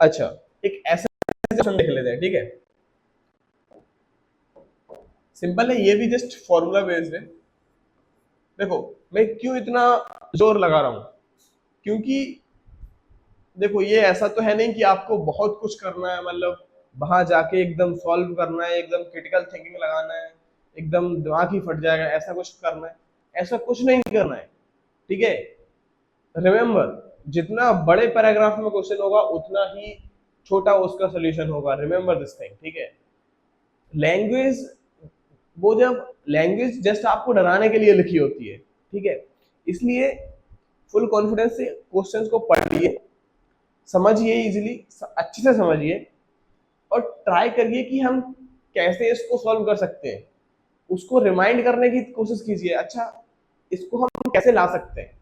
अच्छा, एक ऐसा क्वेश्चन देख लेते हैं, ठीक है। सिंपल है, ये भी जस्ट फॉर्मूला बेस्ड है। देखो, मैं क्यों इतना जोर लगा रहा हूं, क्योंकि देखो ये ऐसा तो है नहीं कि आपको बहुत कुछ करना है, मतलब वहां जाके एकदम सॉल्व करना है, एकदम क्रिटिकल थिंकिंग लगाना है, एकदम दिमाग ही फट जाएगा, ऐसा कुछ करना है। ऐसा कुछ नहीं करना है, ठीक है। रिमेम्बर, जितना बड़े पैराग्राफ में क्वेश्चन होगा उतना ही छोटा उसका सोल्यूशन होगा। रिमेम्बर दिस थिंग, ठीक है। लैंग्वेज, वो जब लैंग्वेज जस्ट आपको डराने के लिए लिखी होती है, ठीक है। इसलिए फुल कॉन्फिडेंस से क्वेश्चंस को पढ़िए, समझिए, इजीली अच्छे से समझिए, और ट्राई करिए कि हम कैसे इसको सॉल्व कर सकते हैं। उसको रिमाइंड करने की कोशिश कीजिए, अच्छा इसको हम कैसे ला सकते हैं।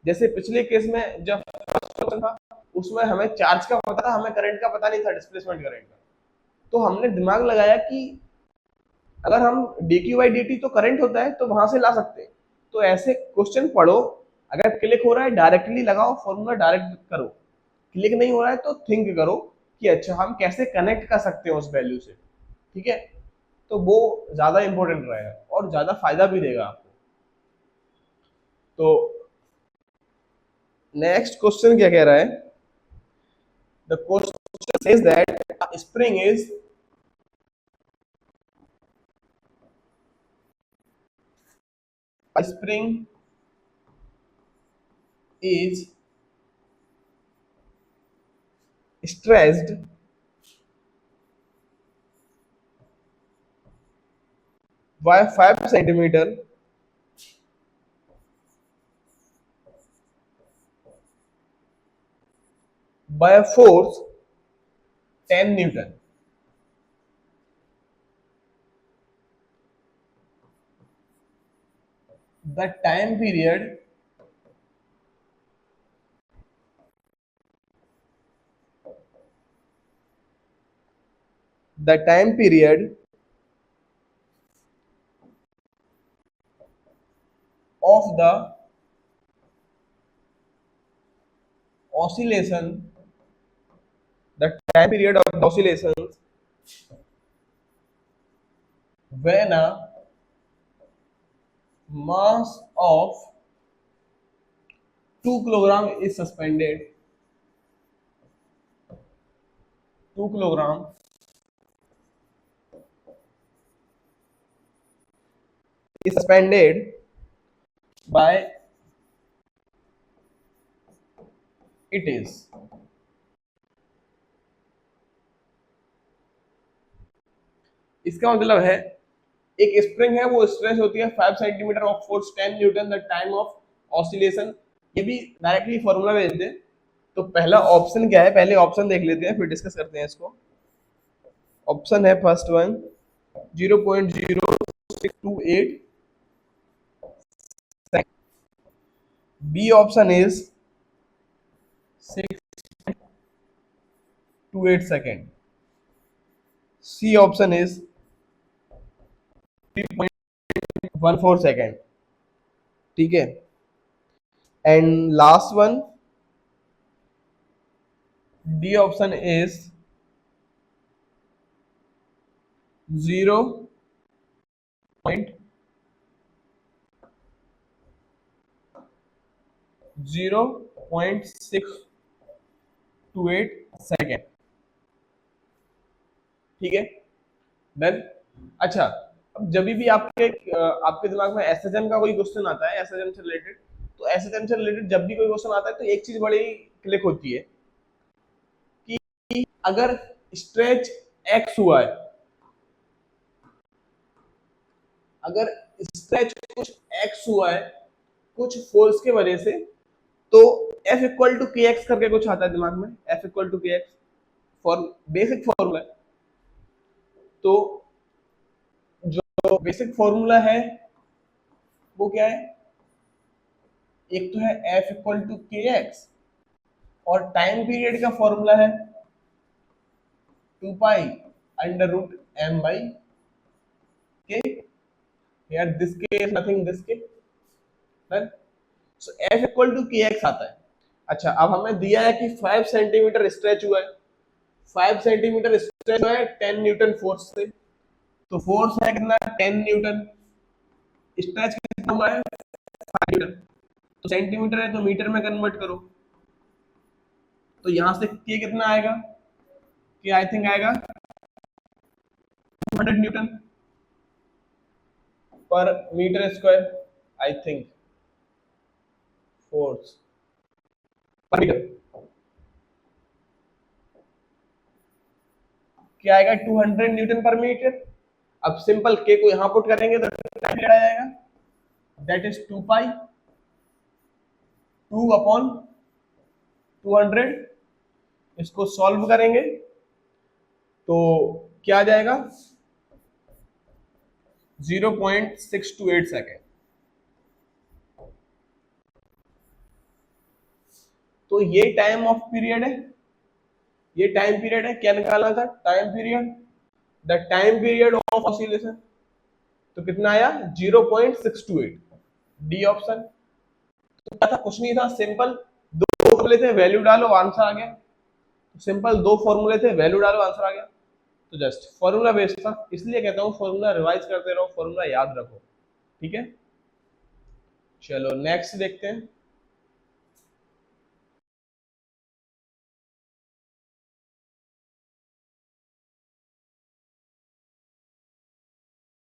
जैसे पिछले केस में जब फर्स्ट क्वेश्चन था, उसमें हमें चार्ज का पता था, हमें करंट का पता नहीं था, डिस्प्लेसमेंट करंट का। तो हमने दिमाग लगाया कि अगर हम dq बाई dt तो करंट होता है, तो वहां से ला सकते हैं। तो ऐसे क्वेश्चन पढ़ो, अगर क्लिक हो रहा है डायरेक्टली लगाओ, फॉर्मूला डायरेक्ट करो। क्लिक नहीं हो रहा है तो थिंक करो कि अच्छा हम कैसे कनेक्ट कर सकते हैं उस वैल्यू से, ठीक है। तो वो ज्यादा इंपॉर्टेंट रहेगा और ज्यादा फायदा भी देगा आपको। तो नेक्स्ट क्वेश्चन क्या कह रहा है? The question says that spring is a spring is stressed by 5 centimeter by a force 10 Newton. The time period the time period of the oscillation, the time period of the oscillations when a mass of 2 kilogram is suspended, 2 kilogram is suspended by it is. इसका मतलब है, एक spring है, वो stretch होती है 5 centimetre of force 10 Newton, the time of oscillation. ये भी डायरेक्टली फॉर्मूला भेज दे। तो पहला ऑप्शन क्या है, पहले ऑप्शन देख लेते हैं फिर डिस्कस करते हैं इसको। ऑप्शन है first one 0.0628, B option is 628 second, C option is 3.14 second, ठीक है। And last one D option is 0.0628 second, ठीक है। डन। अच्छा, अब जब भी आपके आपके दिमाग में एसएचएम का कोई क्वेश्चन आता है, एसएचएम से रिलेटेड, तो एसएचएम से रिलेटेड जब भी कोई क्वेश्चन आता है तो एक चीज बड़ी क्लिक होती है कि अगर स्ट्रेच एक्स हुआ है, अगर स्ट्रेच कुछ एक्स हुआ है कुछ फोर्स के वजह से, तो F equal to k x करके कुछ आता है दिमाग में, F equal to k x, for basic formula है। तो जो बेसिक फॉर्मूला है वो क्या है, एक तो है F equal to k x, और टाइम पीरियड का फॉर्मूला है 2 pi under root m by k, यार this k is nothing this k, done. So F equal to k x आता है। अच्छा, अब हमें दिया है कि 5 सेंटीमीटर स्ट्रेच हुआ है, 5 सेंटीमीटर स्ट्रेच है 10 न्यूटन फोर्स से, तो फोर्स है कितना 10 न्यूटन, स्ट्रेच कितना हुआ है 5 न्यूटन, तो सेंटीमीटर है तो मीटर में कन्वर्ट करो, तो यहां से के कितना आएगा, कि आई थिंक आएगा 200 newton per metre square, I think force per metre क्या आएगा 200 न्यूटन पर मीटर। अब सिंपल के को यहां पुट करेंगे तो टाइम आ जाएगा, दैट इज 2 पाई 2 अपॉन 200, इसको सॉल्व करेंगे तो क्या आ जाएगा 0.628 सेकेंड। तो ये टाइम ऑफ पीरियड है, ये टाइम पीरियड है, क्या निकालना था time period, the time period of oscillation, तो कितना आया 0.628, डी ऑप्शन। तो क्या था, कुछ नहीं था, सिंपल दो फॉर्मूले थे, वैल्यू डालो आंसर आ गया, तो सिंपल दो फॉर्मूले थे, वैल्यू डालो आंसर आ गया, तो जस्ट फॉर्मूला बेस्ड था, इसलिए कहता हूँ फॉर्मूला रिवाइज करते रहो, फॉर्मूला याद रखो, ठीक है। चलो नेक्स्ट देखते हैं।